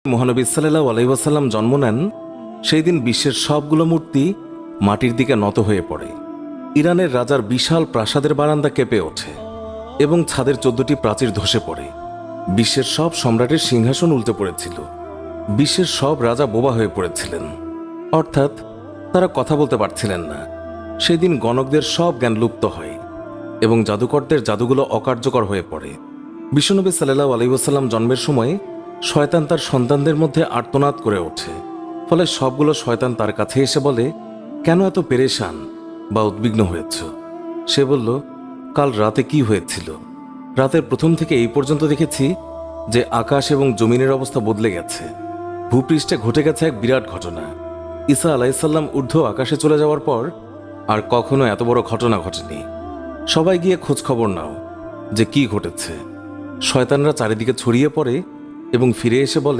মহানবী সাল্লাল্লাহু আলাইহি ওয়াসাল্লাম জন্ম নেন, সেই দিন বিশ্বের সবগুলো মূর্তি মাটির দিকে নত হয়ে পড়ে। ইরানের রাজার বিশাল প্রাসাদের বারান্দা কেঁপে ওঠে এবং ছাদের 14টি প্রাচীর ধসে পড়ে। বিশ্বের সব সম্রাটের সিংহাসন উল্টে পড়েছিল। বিশ্বের সব রাজা বোবা হয়ে পড়েছিলেন, অর্থাৎ তারা কথা বলতে পারছিলেন না। সেদিন গণকদের সব জ্ঞান লুপ্ত হয় এবং জাদুকরদের জাদুগুলো অকার্যকর হয়ে পড়ে। বিশ্বনবী সাল্লাল্লাহু আলাইহি ওয়াসাল্লাম জন্মের সময় শয়তান তার সন্তানদের মধ্যে আর্তনাদ করে ওঠে। ফলে সবগুলো শয়তান তার কাছে এসে বলে, কেন এত পেরেশান বা উদ্বিগ্ন হয়েছ? সে বলল, কাল রাতে কি হয়েছিল? রাতের প্রথম থেকে এই পর্যন্ত দেখেছি যে আকাশ এবং জমিনের অবস্থা বদলে গেছে। ভূপৃষ্ঠে ঘটে গেছে এক বিরাট ঘটনা। ঈসা আলাইহিসসালাম ঊর্ধ্ব আকাশে চলে যাওয়ার পর আর কখনো এত বড় ঘটনা ঘটেনি। সবাই গিয়ে খোঁজ খবর নাও যে কি ঘটেছে। শয়তানরা চারিদিকে ছড়িয়ে পড়ে এবং ফিরে এসে বলে,